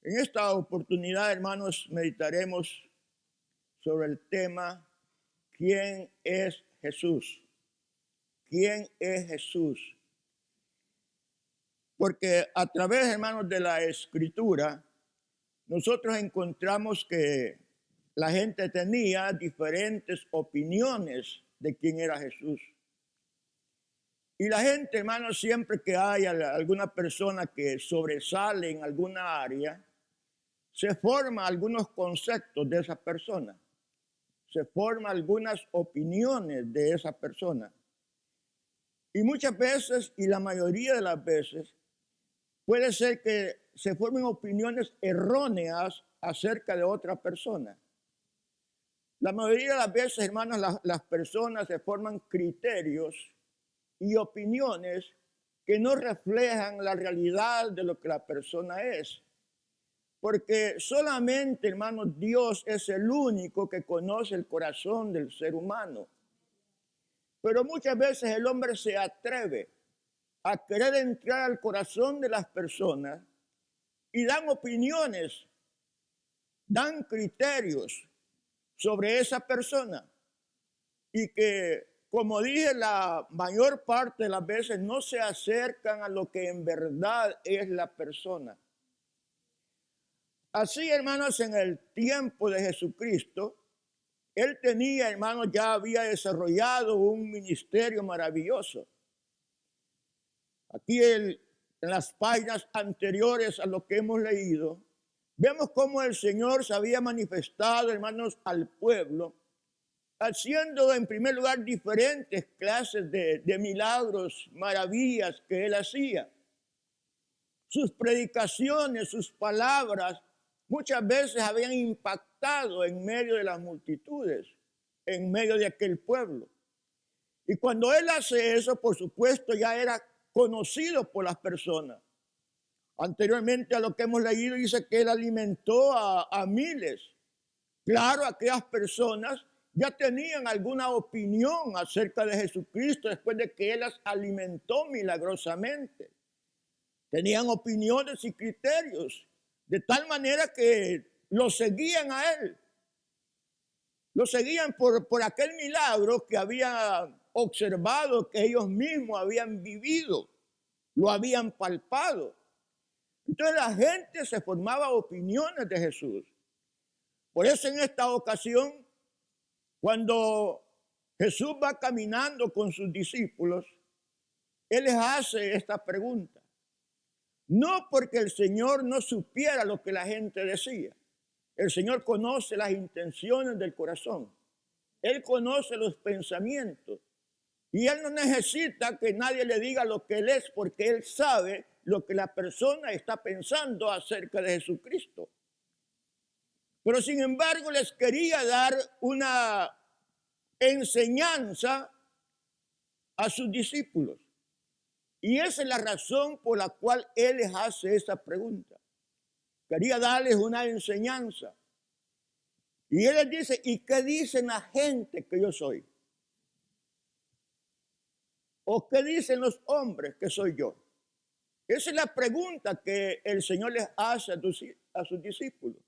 En esta oportunidad, hermanos, meditaremos sobre el tema ¿quién es Jesús? ¿Quién es Jesús? Porque a través, hermanos, de la Escritura, nosotros encontramos que la gente tenía diferentes opiniones de quién era Jesús. Y la gente, hermanos, siempre que hay alguna persona que sobresale en alguna área, se forman algunos conceptos de esa persona. Se forman algunas opiniones de esa persona. Y muchas veces, y la mayoría de las veces, puede ser que se formen opiniones erróneas acerca de otra persona. La mayoría de las veces, hermanos, las personas se forman criterios y opiniones que no reflejan la realidad de lo que la persona es. Porque solamente, hermanos, Dios es el único que conoce el corazón del ser humano. Pero muchas veces el hombre se atreve a querer entrar al corazón de las personas y dan opiniones, dan criterios sobre esa persona y que, como dije, la mayor parte de las veces no se acercan a lo que en verdad es la persona. Así, hermanos, en el tiempo de Jesucristo, él tenía, hermanos, ya había desarrollado un ministerio maravilloso. Aquí en las páginas anteriores a lo que hemos leído, vemos cómo el Señor se había manifestado, hermanos, al pueblo, haciendo en primer lugar diferentes clases de milagros, maravillas que él hacía. Sus predicaciones, sus palabras, muchas veces habían impactado en medio de las multitudes, en medio de aquel pueblo. Y cuando él hace eso, por supuesto, ya era conocido por las personas. Anteriormente a lo que hemos leído, dice que él alimentó a miles. Claro, aquellas personas ya tenían alguna opinión acerca de Jesucristo después de que él las alimentó milagrosamente. Tenían opiniones y criterios, de tal manera que lo seguían a él. Lo seguían por aquel milagro que había observado, que ellos mismos habían vivido, lo habían palpado. Entonces la gente se formaba opiniones de Jesús. Por eso en esta ocasión, cuando Jesús va caminando con sus discípulos, él les hace esta pregunta. No porque el Señor no supiera lo que la gente decía. El Señor conoce las intenciones del corazón. Él conoce los pensamientos. Y Él no necesita que nadie le diga lo que Él es, porque Él sabe lo que la persona está pensando acerca de Jesucristo. Pero sin embargo les quería dar una enseñanza a sus discípulos. Y esa es la razón por la cual Él les hace esa pregunta. Quería darles una enseñanza. Y Él les dice, ¿y qué dicen la gente que yo soy? ¿O qué dicen los hombres que soy yo? Esa es la pregunta que el Señor les hace a sus discípulos.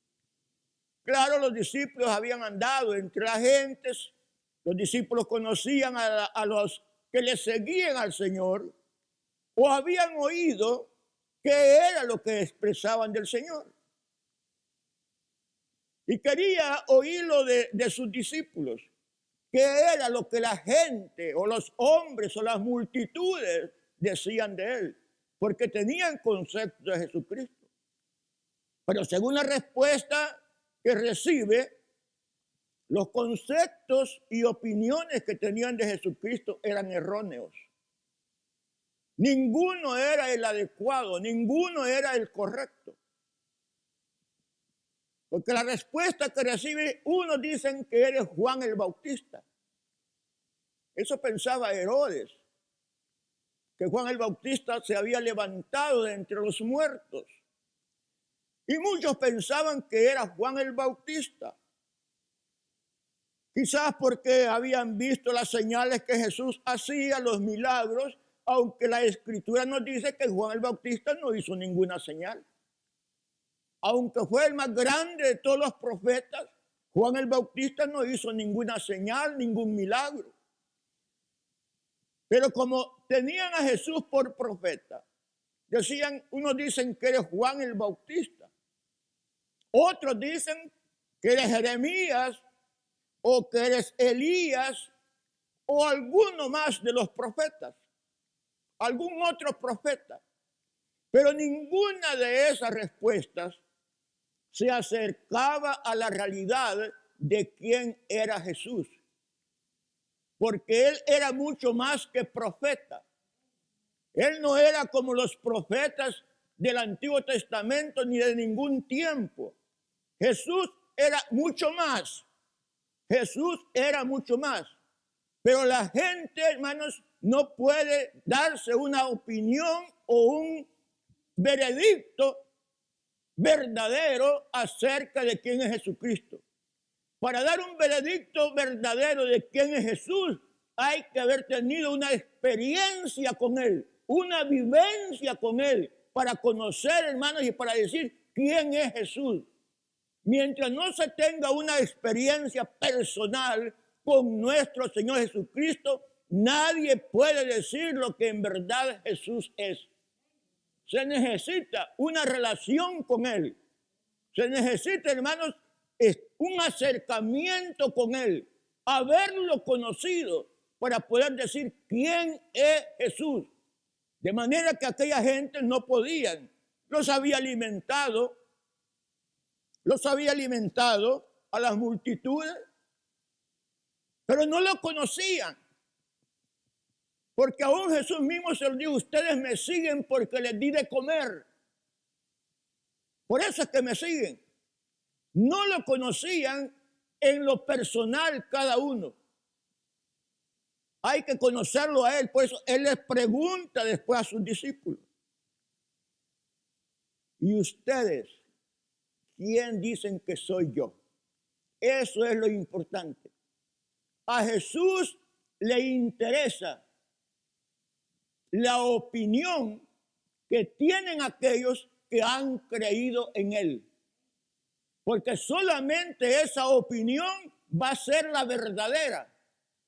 Claro, los discípulos habían andado entre las gentes, los discípulos conocían a los que le seguían al Señor, o habían oído qué era lo que expresaban del Señor. Y quería oírlo de sus discípulos, qué era lo que la gente o los hombres o las multitudes decían de él, porque tenían concepto de Jesucristo. Pero según la respuesta que recibe, los conceptos y opiniones que tenían de Jesucristo eran erróneos. Ninguno era el adecuado, ninguno era el correcto. Porque la respuesta que recibe, unos dicen que eres Juan el Bautista. Eso pensaba Herodes, que Juan el Bautista se había levantado de entre los muertos. Y muchos pensaban que era Juan el Bautista. Quizás porque habían visto las señales que Jesús hacía, los milagros, aunque la Escritura nos dice que Juan el Bautista no hizo ninguna señal. aunque fue el más grande de todos los profetas, Juan el Bautista no hizo ninguna señal, ningún milagro. Pero como tenían a Jesús por profeta, decían, unos dicen que eres Juan el Bautista, otros dicen que eres Jeremías o que eres Elías o alguno más de los profetas, algún otro profeta. Pero ninguna de esas respuestas se acercaba a la realidad de quién era Jesús. Porque él era mucho más que profeta. Él no era como los profetas del Antiguo Testamento ni de ningún tiempo. Jesús era mucho más. Jesús era mucho más. Pero la gente, hermanos, no puede darse una opinión o un veredicto verdadero acerca de quién es Jesucristo. Para dar un veredicto verdadero de quién es Jesús, hay que haber tenido una experiencia con Él, una vivencia con Él, para conocer, hermanos, y para decir quién es Jesús. Mientras no se tenga una experiencia personal con nuestro Señor Jesucristo, nadie puede decir lo que en verdad Jesús es. Se necesita una relación con Él. Se necesita, hermanos, un acercamiento con Él, haberlo conocido para poder decir quién es Jesús. De manera que aquella gente no podían. Los había alimentado a las multitudes, pero no lo conocían. Porque aún Jesús mismo se lo dijo, ustedes me siguen porque les di de comer. Por eso es que me siguen. No lo conocían en lo personal cada uno. Hay que conocerlo a Él. Por eso Él les pregunta después a sus discípulos. ¿Y ustedes quién dicen que soy yo? Eso es lo importante. A Jesús le interesa la opinión que tienen aquellos que han creído en Él. Porque solamente esa opinión va a ser la verdadera.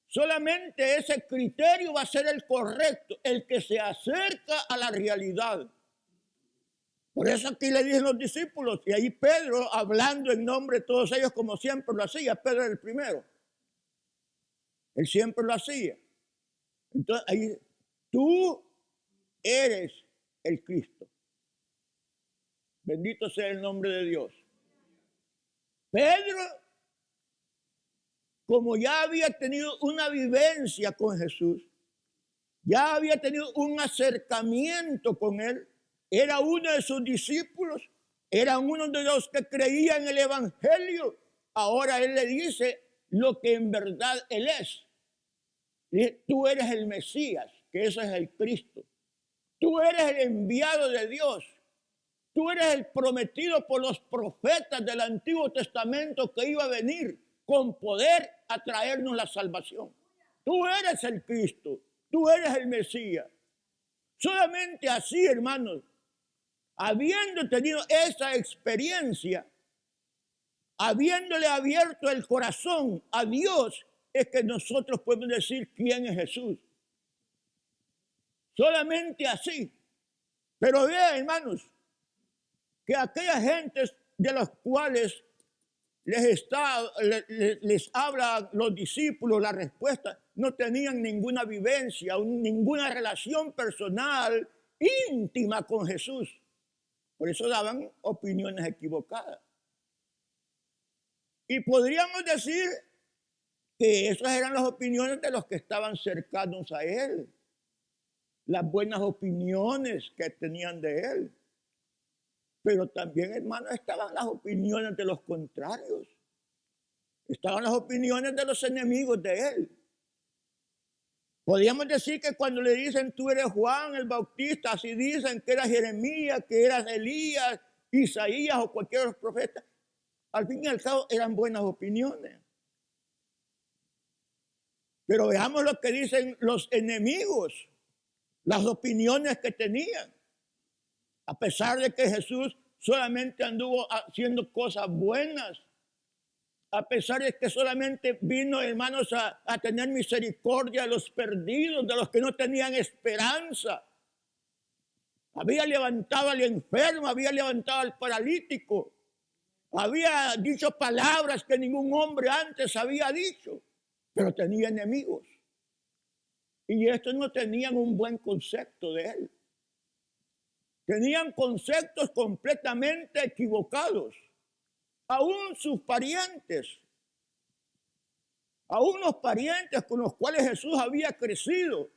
Solamente ese criterio va a ser el correcto, el que se acerca a la realidad. Por eso aquí le dicen los discípulos, y ahí Pedro, hablando en nombre de todos ellos como siempre lo hacía, Pedro era el primero. Él siempre lo hacía. Entonces ahí, tú eres el Cristo. Bendito sea el nombre de Dios. Pedro, como ya había tenido una vivencia con Jesús, ya había tenido un acercamiento con Él, era uno de sus discípulos, era uno de los que creían en el Evangelio. Ahora Él le dice lo que en verdad Él es. Dice, tú eres el Mesías, que ese es el Cristo. Tú eres el enviado de Dios. Tú eres el prometido por los profetas del Antiguo Testamento que iba a venir con poder a traernos la salvación. Tú eres el Cristo. Tú eres el Mesías. Solamente así, hermanos, habiendo tenido esa experiencia, habiéndole abierto el corazón a Dios, es que nosotros podemos decir quién es Jesús. Solamente así. Pero vean, hermanos, que aquellas gentes de las cuales les hablan los discípulos, la respuesta, no tenían ninguna vivencia, ninguna relación personal íntima con Jesús. Por eso daban opiniones equivocadas. Y podríamos decir que esas eran las opiniones de los que estaban cercanos a Él. Las buenas opiniones que tenían de Él. Pero también, hermanos, estaban las opiniones de los contrarios. Estaban las opiniones de los enemigos de Él. Podríamos decir que cuando le dicen tú eres Juan el Bautista, así dicen que eras Jeremías, que eras Elías, Isaías o cualquier otro profeta, al fin y al cabo eran buenas opiniones. Pero veamos lo que dicen los enemigos, las opiniones que tenían. A pesar de que Jesús solamente anduvo haciendo cosas buenas, a pesar de que solamente vino, hermanos, a tener misericordia de los perdidos, de los que no tenían esperanza. Había levantado al enfermo, había levantado al paralítico, había dicho palabras que ningún hombre antes había dicho, pero tenía enemigos. Y estos no tenían un buen concepto de él. Tenían conceptos completamente equivocados. Aún sus parientes, aún los parientes con los cuales Jesús había crecido.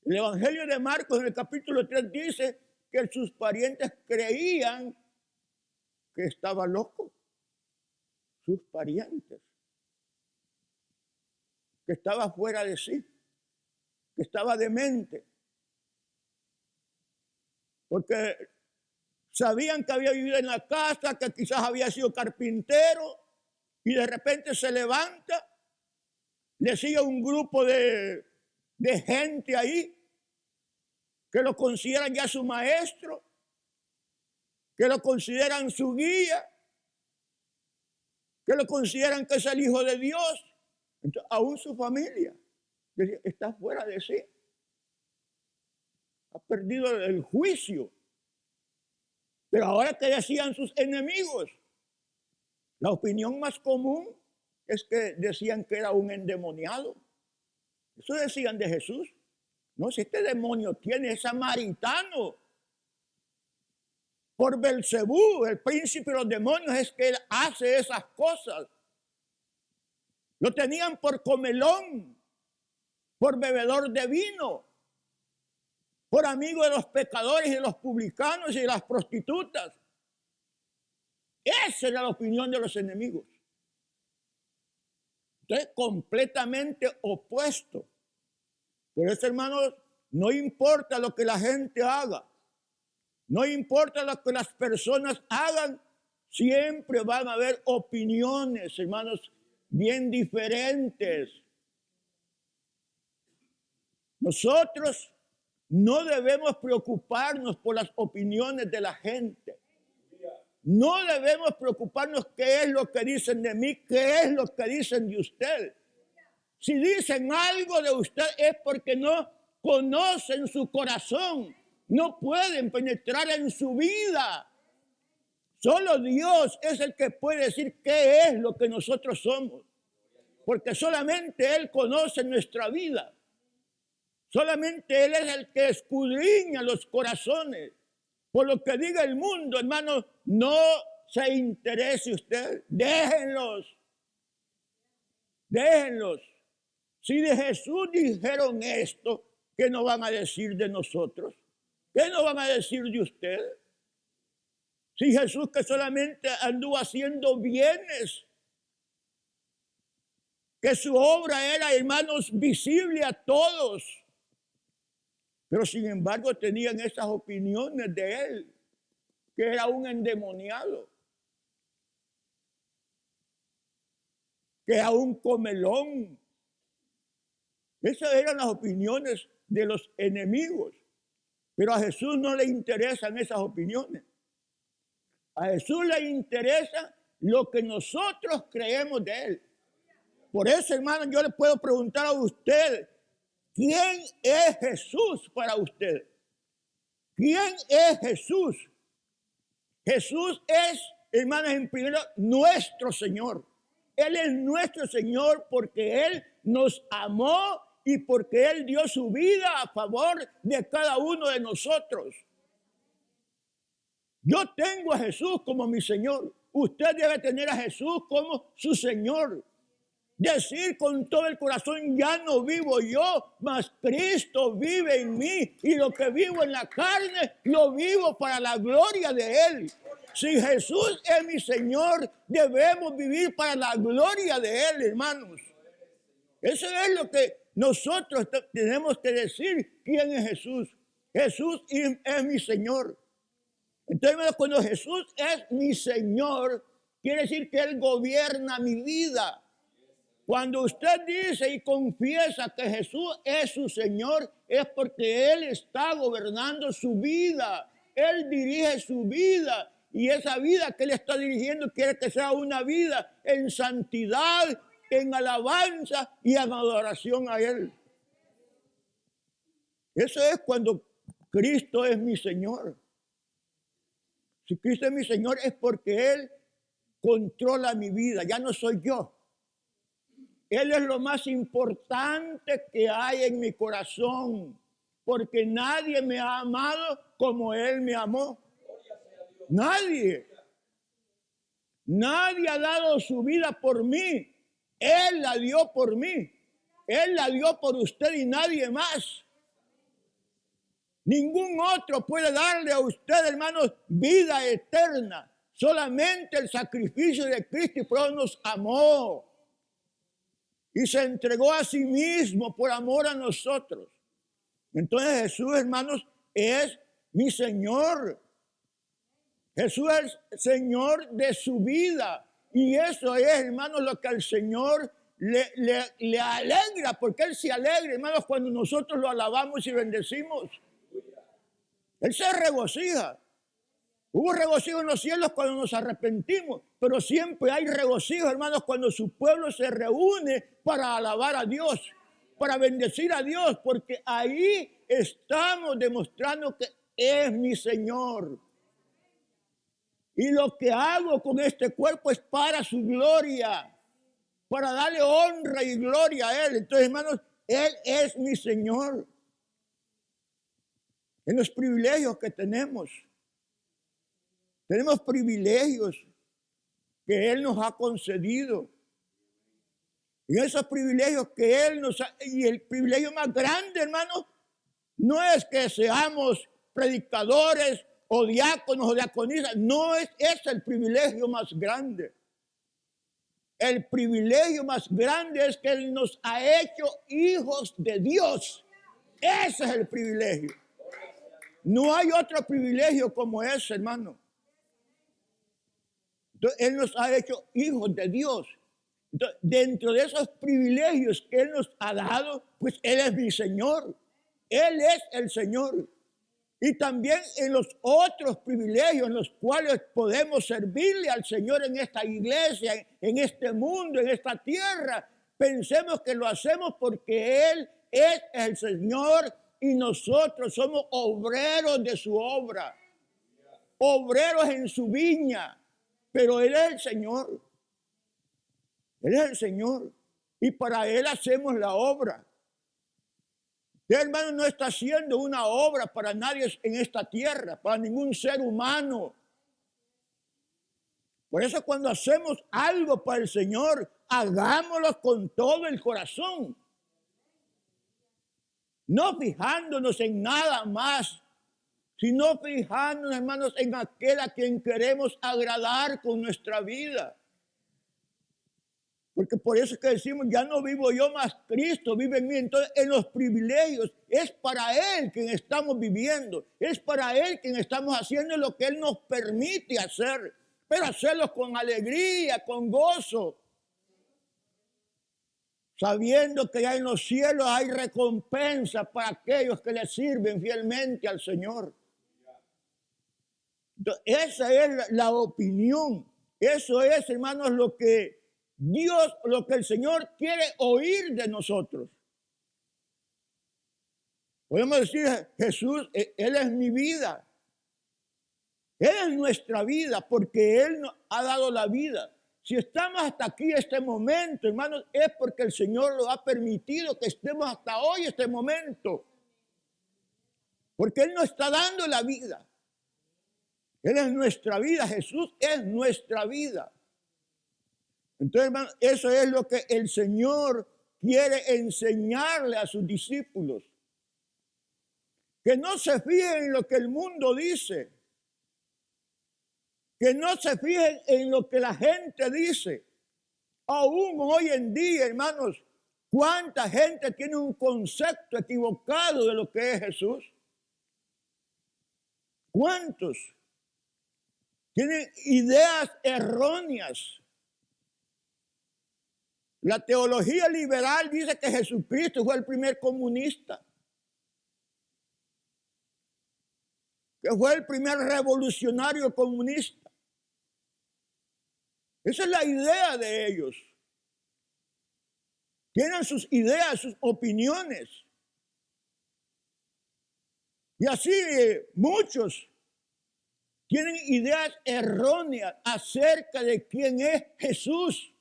El Evangelio de Marcos en el capítulo 3 dice que sus parientes creían que estaba loco. Sus parientes. Que estaba fuera de sí. Que estaba demente. Porque sabían que había vivido en la casa, que quizás había sido carpintero, y de repente se levanta, le sigue un grupo de gente ahí, que lo consideran ya su maestro, que lo consideran su guía, que lo consideran que es el Hijo de Dios. Entonces, aún su familia está fuera de sí. Ha perdido el juicio. Pero ahora que decían sus enemigos, la opinión más común es que decían que era un endemoniado. Eso decían de Jesús. No, si este demonio tiene, es samaritano. Por Belcebú, el príncipe de los demonios, es que él hace esas cosas. Lo tenían por comelón, por bebedor de vino, por amigo de los pecadores y de los publicanos y de las prostitutas. Esa era la opinión de los enemigos. Entonces, completamente opuesto. Por eso, hermanos, no importa lo que la gente haga, no importa lo que las personas hagan, siempre van a haber opiniones, hermanos, bien diferentes. Nosotros no debemos preocuparnos por las opiniones de la gente. No debemos preocuparnos qué es lo que dicen de mí, qué es lo que dicen de usted. Si dicen algo de usted es porque no conocen su corazón, no pueden penetrar en su vida. Solo Dios es el que puede decir qué es lo que nosotros somos, porque solamente Él conoce nuestra vida. Solamente Él es el que escudriña los corazones. Por lo que diga el mundo, hermanos, no se interese usted. Déjenlos. Déjenlos. Si de Jesús dijeron esto, ¿qué nos van a decir de nosotros? ¿Qué nos van a decir de usted? Si Jesús, que solamente anduvo haciendo bienes, que su obra era, hermanos, visible a todos, pero sin embargo tenían esas opiniones de él, que era un endemoniado, que era un comelón. Esas eran las opiniones de los enemigos. Pero a Jesús no le interesan esas opiniones. A Jesús le interesa lo que nosotros creemos de él. Por eso, hermano, yo le puedo preguntar a usted, ¿quién es Jesús para usted? ¿Quién es Jesús? Jesús es, hermanos, en primero, nuestro Señor. Él es nuestro Señor porque Él nos amó y porque Él dio su vida a favor de cada uno de nosotros. Yo tengo a Jesús como mi Señor. Usted debe tener a Jesús como su Señor. Decir con todo el corazón, ya no vivo yo, mas Cristo vive en mí. Y lo que vivo en la carne, lo vivo para la gloria de Él. Si Jesús es mi Señor, debemos vivir para la gloria de Él, hermanos. Eso es lo que nosotros tenemos que decir, ¿quién es Jesús? Jesús es mi Señor. Entonces, cuando Jesús es mi Señor, quiere decir que Él gobierna mi vida. Cuando usted dice y confiesa que Jesús es su Señor, es porque Él está gobernando su vida. Él dirige su vida. Y esa vida que Él está dirigiendo quiere que sea una vida en santidad, en alabanza y en adoración a Él. Eso es cuando Cristo es mi Señor. Si Cristo es mi Señor es porque Él controla mi vida, ya no soy yo. Él es lo más importante que hay en mi corazón, porque nadie me ha amado como Él me amó. Nadie. Nadie ha dado su vida por mí. Él la dio por mí. Él la dio por usted y nadie más. Ningún otro puede darle a usted, hermanos, vida eterna. Solamente el sacrificio de Cristo, y por eso nos amó. Y se entregó a sí mismo por amor a nosotros. Entonces Jesús, hermanos, es mi Señor. Jesús es el Señor de su vida. Y eso es, hermanos, lo que al Señor le alegra, porque Él se alegra, hermanos, cuando nosotros lo alabamos y bendecimos. Él se regocija. Hubo regocijo en los cielos cuando nos arrepentimos, pero siempre hay regocijo, hermanos, cuando su pueblo se reúne para alabar a Dios, para bendecir a Dios, porque ahí estamos demostrando que es mi Señor. Y lo que hago con este cuerpo es para su gloria, para darle honra y gloria a Él. Entonces, hermanos, Él es mi Señor. En los privilegios que tenemos privilegios que Él nos ha concedido. Y esos privilegios que Él nos ha, y el privilegio más grande, hermanos, no es que seamos predicadores o diáconos o diaconisas, no es el privilegio más grande. El privilegio más grande es que Él nos ha hecho hijos de Dios. Ese es el privilegio. No hay otro privilegio como ese, hermano. Entonces, Él nos ha hecho hijos de Dios. Entonces, dentro de esos privilegios que Él nos ha dado, pues Él es mi Señor. Él es el Señor. Y también en los otros privilegios en los cuales podemos servirle al Señor en esta iglesia, en este mundo, en esta tierra. Pensemos que lo hacemos porque Él es el Señor y nosotros somos obreros de su obra. Obreros en su viña. Pero Él es el Señor. Él es el Señor. Y para Él hacemos la obra. Usted, hermano, no está haciendo una obra para nadie en esta tierra, para ningún ser humano. Por eso cuando hacemos algo para el Señor, hagámoslo con todo el corazón. No fijándonos en nada más, sino fijándonos, hermanos, en aquel a quien queremos agradar con nuestra vida. Porque por eso es que decimos, ya no vivo yo, más Cristo vive en mí. Entonces, en los privilegios, es para Él quien estamos viviendo. Es para Él quien estamos haciendo lo que Él nos permite hacer. Pero hacerlo con alegría, con gozo. Sabiendo que ya en los cielos hay recompensa para aquellos que le sirven fielmente al Señor. Entonces, esa es la opinión. Eso es, hermanos, lo que Dios, lo que el Señor quiere oír de nosotros. Podemos decir, Jesús, Él es mi vida. Él es nuestra vida porque Él nos ha dado la vida. Si estamos hasta aquí, este momento, hermanos, es porque el Señor lo ha permitido que estemos hasta hoy, este momento. Porque Él nos está dando la vida. Él es nuestra vida, Jesús es nuestra vida. Entonces, hermano, eso es lo que el Señor quiere enseñarle a sus discípulos. Que no se fijen en lo que el mundo dice. Que no se fijen en lo que la gente dice. Aún hoy en día, hermanos, ¿cuánta gente tiene un concepto equivocado de lo que es Jesús? ¿Cuántos tienen ideas erróneas? La teología liberal dice que Jesucristo fue el primer comunista. que fue el primer revolucionario comunista. Esa es la idea de ellos. Tienen sus ideas, sus opiniones. Y así muchos tienen ideas erróneas acerca de quién es Jesús.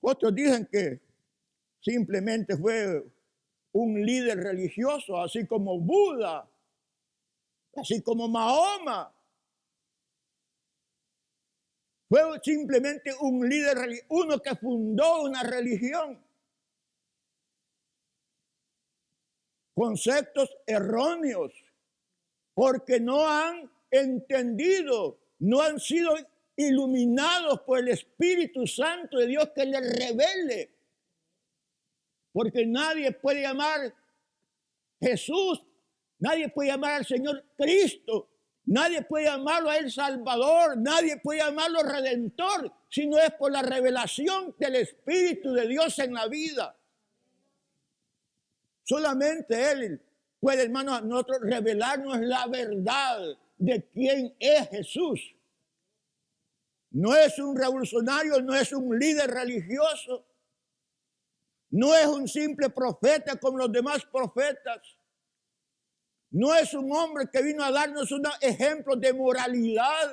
Otros dicen que simplemente fue un líder religioso, así como Buda, así como Mahoma. Fue simplemente un líder religioso, uno que fundó una religión. Conceptos erróneos, porque no han entendido, no han sido iluminados por el Espíritu Santo de Dios que les revele. Porque nadie puede llamar Jesús, nadie puede llamar al Señor Cristo, nadie puede llamarlo a Él Salvador, nadie puede llamarlo Redentor, si no es por la revelación del Espíritu de Dios en la vida. Solamente Él puede, hermanos, a nosotros revelarnos la verdad de quién es Jesús. No es un revolucionario, no es un líder religioso, no es un simple profeta como los demás profetas. No es un hombre que vino a darnos un ejemplo de moralidad.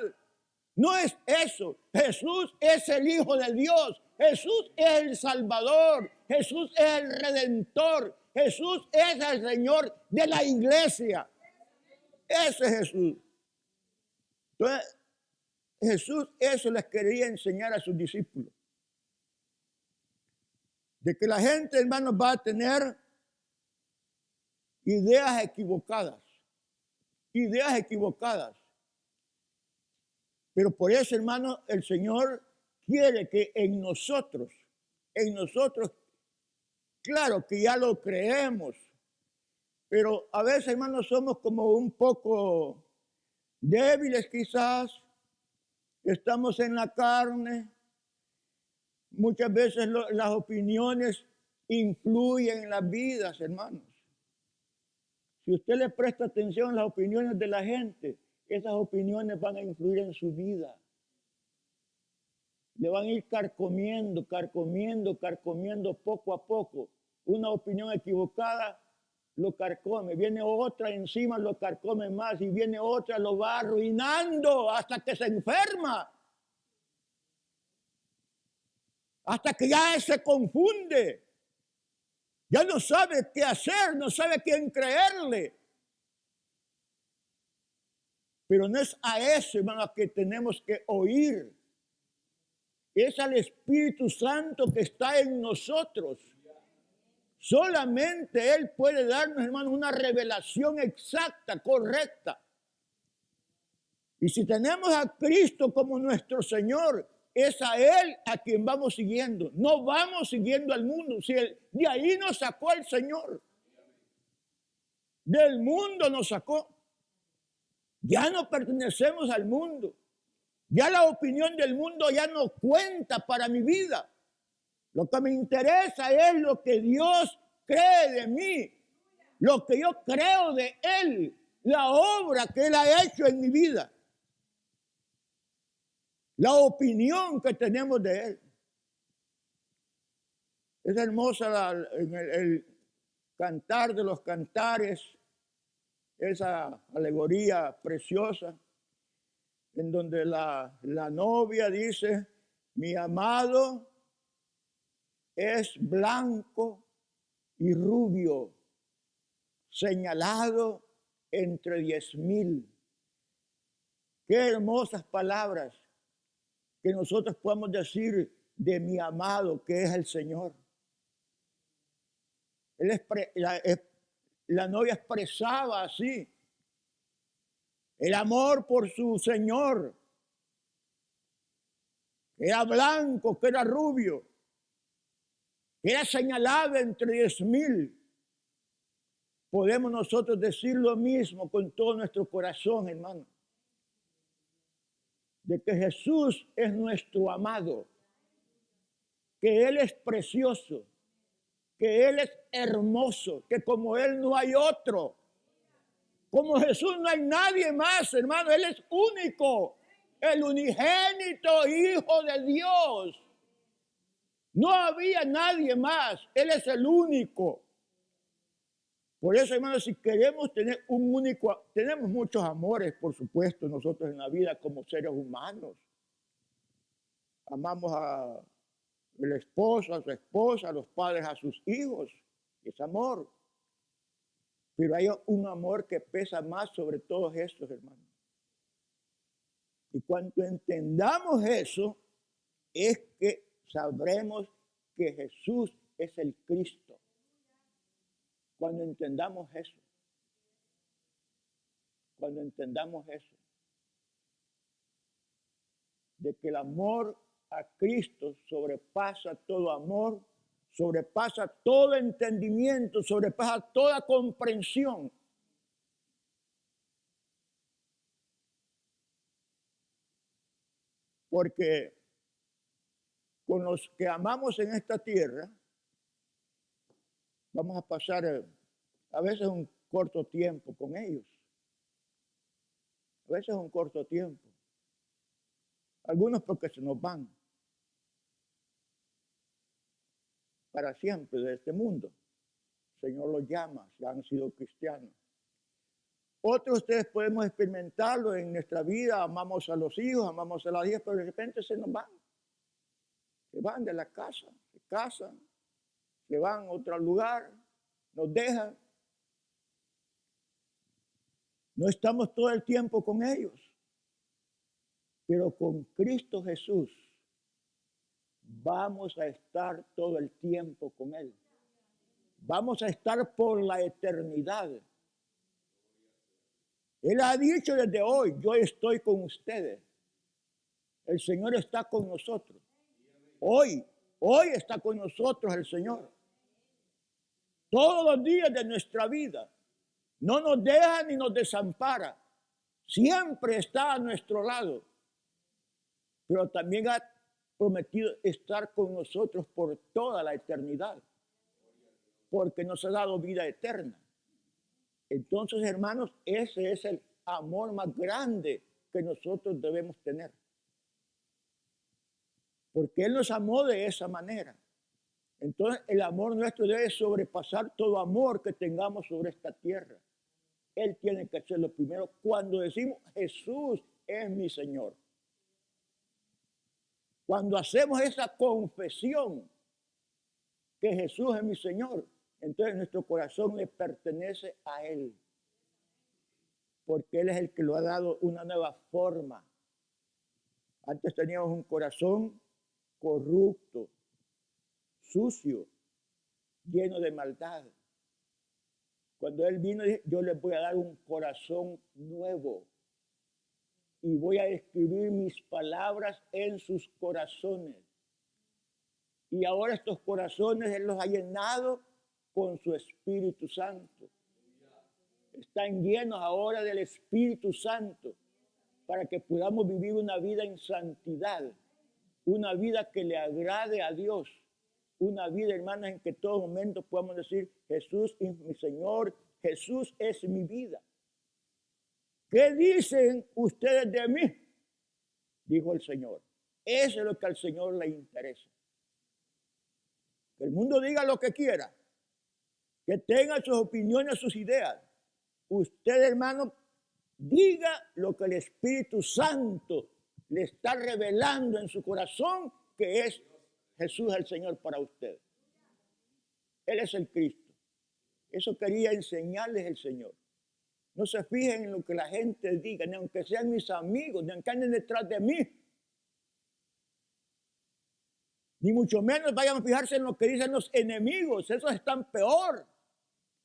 No es eso. Jesús es el Hijo de Dios. Jesús es el Salvador. Jesús es el Redentor. Jesús es el Señor de la iglesia. Ese es Jesús. Entonces, Jesús eso les quería enseñar a sus discípulos. De que la gente, hermanos, va a tener ideas equivocadas. Ideas equivocadas. Pero por eso, hermanos, el Señor quiere que en nosotros, claro que ya lo creemos, pero a veces, hermanos, somos como un poco débiles quizás, estamos en la carne, muchas veces las opiniones influyen en las vidas, hermanos. Si usted le presta atención a las opiniones de la gente, esas opiniones van a influir en su vida. Le van a ir carcomiendo poco a poco. Una opinión equivocada lo carcome, viene otra encima, lo carcome más, y viene otra, lo va arruinando hasta que se enferma. Hasta que ya se confunde. Ya no sabe qué hacer, no sabe quién creerle. Pero no es a eso, hermano, que tenemos que oír. Es al Espíritu Santo que está en nosotros. Solamente Él puede darnos, hermano, una revelación exacta, correcta. Y si tenemos a Cristo como nuestro Señor, es a Él a quien vamos siguiendo. No vamos siguiendo al mundo. Si de ahí nos sacó el Señor. Del mundo nos sacó. Ya no pertenecemos al mundo. Ya la opinión del mundo ya no cuenta para mi vida. Lo que me interesa es lo que Dios cree de mí. Lo que yo creo de Él. La obra que Él ha hecho en mi vida. La opinión que tenemos de Él. Es hermosa el cantar de los cantares, esa alegoría preciosa, en donde la novia dice, mi amado es blanco y rubio, señalado entre 10,000. Qué hermosas palabras que nosotros podemos decir de mi amado, que es el Señor. La novia expresaba así el amor por su Señor, que era blanco, que era rubio, que era señalado entre 10,000. Podemos nosotros decir lo mismo con todo nuestro corazón, hermano, de que Jesús es nuestro amado, que Él es precioso, que Él es hermoso, que como Él no hay otro. Como Jesús no hay nadie más, hermano. Él es único, el unigénito Hijo de Dios. No había nadie más. Él es el único. Por eso, hermano, si queremos tener un único, tenemos muchos amores, por supuesto, nosotros en la vida como seres humanos. Amamos a el esposo, a su esposa, a los padres, a sus hijos. Es amor. Pero hay un amor que pesa más sobre todos estos, hermanos. Y cuando entendamos eso, es que sabremos que Jesús es el Cristo. Cuando entendamos eso. Cuando entendamos eso. De que el amor a Cristo sobrepasa todo amor, sobrepasa todo entendimiento, sobrepasa toda comprensión. Porque con los que amamos en esta tierra, vamos a pasar a veces un corto tiempo con ellos. A veces un corto tiempo. Algunos porque se nos van para siempre de este mundo. El Señor los llama, si han sido cristianos. Otros ustedes podemos experimentarlo en nuestra vida, amamos a los hijos, amamos a las hijas, pero de repente se nos van. Se van de la casa, se casan, se van a otro lugar, nos dejan. No estamos todo el tiempo con ellos, pero con Cristo Jesús vamos a estar todo el tiempo con Él. Vamos a estar por la eternidad. Él ha dicho desde hoy, yo estoy con ustedes. El Señor está con nosotros. Hoy está con nosotros el Señor. Todos los días de nuestra vida. No nos deja ni nos desampara. Siempre está a nuestro lado. Pero también ha prometido estar con nosotros por toda la eternidad. Porque nos ha dado vida eterna. Entonces, hermanos, ese es el amor más grande que nosotros debemos tener. Porque Él nos amó de esa manera. Entonces, el amor nuestro debe sobrepasar todo amor que tengamos sobre esta tierra. Él tiene que ser lo primero cuando decimos Jesús es mi Señor. Cuando hacemos esa confesión que Jesús es mi Señor, entonces nuestro corazón le pertenece a Él. Porque Él es el que lo ha dado una nueva forma. Antes teníamos un corazón corrupto, sucio, lleno de maldad. Cuando Él vino, yo les voy a dar un corazón nuevo. Y voy a escribir mis palabras en sus corazones. Y ahora estos corazones Él los ha llenado con su Espíritu Santo. Están llenos ahora del Espíritu Santo para que podamos vivir una vida en santidad, una vida que le agrade a Dios, una vida, hermanos, en que todo momento podamos decir, Jesús es mi Señor, Jesús es mi vida. ¿Qué dicen ustedes de mí? Dijo el Señor. Eso es lo que al Señor le interesa. Que el mundo diga lo que quiera, que tenga sus opiniones, sus ideas. Usted, hermano, diga lo que el Espíritu Santo le está revelando en su corazón, que es Jesús el Señor para usted. Él es el Cristo. Eso quería enseñarles el Señor. No se fijen en lo que la gente diga, ni aunque sean mis amigos, ni aunque anden detrás de mí. Ni mucho menos vayan a fijarse en lo que dicen los enemigos. Esos están peor.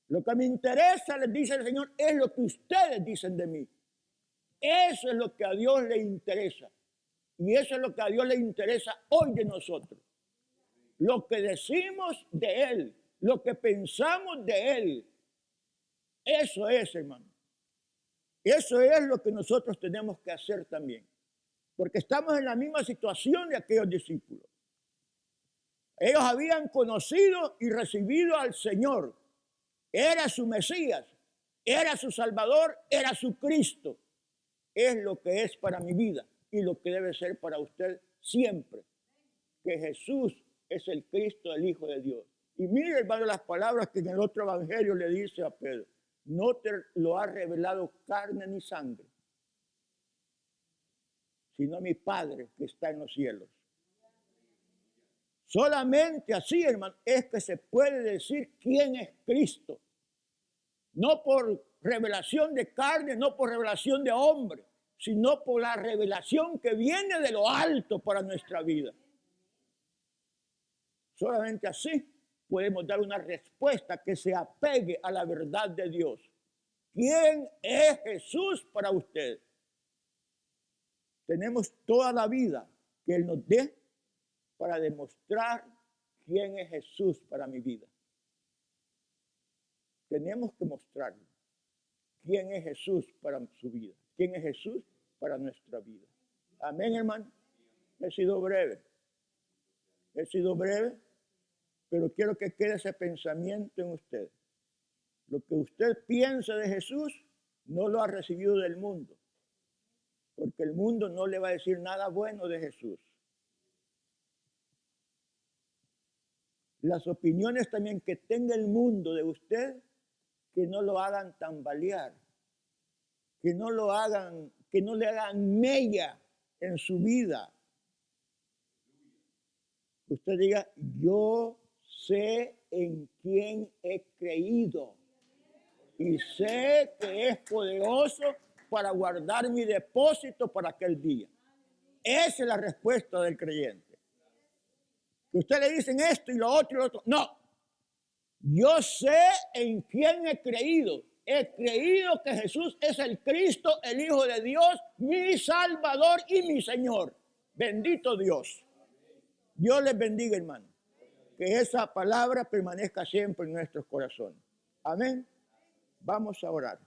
Lo que me interesa, les dice el Señor, es lo que ustedes dicen de mí. Eso es lo que a Dios le interesa. Y eso es lo que a Dios le interesa hoy de nosotros. Lo que decimos de Él, lo que pensamos de Él. Eso es, hermano. Eso es lo que nosotros tenemos que hacer también. Porque estamos en la misma situación de aquellos discípulos. Ellos habían conocido y recibido al Señor. Era su Mesías, era su Salvador, era su Cristo. Es lo que es para mi vida y lo que debe ser para usted siempre. Que Jesús es el Cristo, el Hijo de Dios. Y mire, hermano, las palabras que en el otro evangelio le dice a Pedro. No te lo ha revelado carne ni sangre, sino mi Padre que está en los cielos. Solamente así, hermano, es que se puede decir quién es Cristo. No por revelación de carne, no por revelación de hombre, sino por la revelación que viene de lo alto para nuestra vida. Solamente así podemos dar una respuesta que se apegue a la verdad de Dios. ¿Quién es Jesús para usted? Tenemos toda la vida que Él nos dé para demostrar quién es Jesús para mi vida. Tenemos que mostrarle quién es Jesús para su vida, quién es Jesús para nuestra vida. Amén, hermano. He sido breve, pero quiero que quede ese pensamiento en usted. Lo que usted piensa de Jesús no lo ha recibido del mundo, porque el mundo no le va a decir nada bueno de Jesús. Las opiniones también que tenga el mundo de usted, que no lo hagan tambalear, que no le hagan mella en su vida. Usted diga, yo sé en quién he creído y sé que es poderoso para guardar mi depósito para aquel día. Esa es la respuesta del creyente. Que usted le dicen esto y lo otro y lo otro. No. Yo sé en quién he creído. He creído que Jesús es el Cristo, el Hijo de Dios, mi Salvador y mi Señor. Bendito Dios. Dios les bendiga, hermano. Que esa palabra permanezca siempre en nuestros corazones. Amén. Vamos a orar.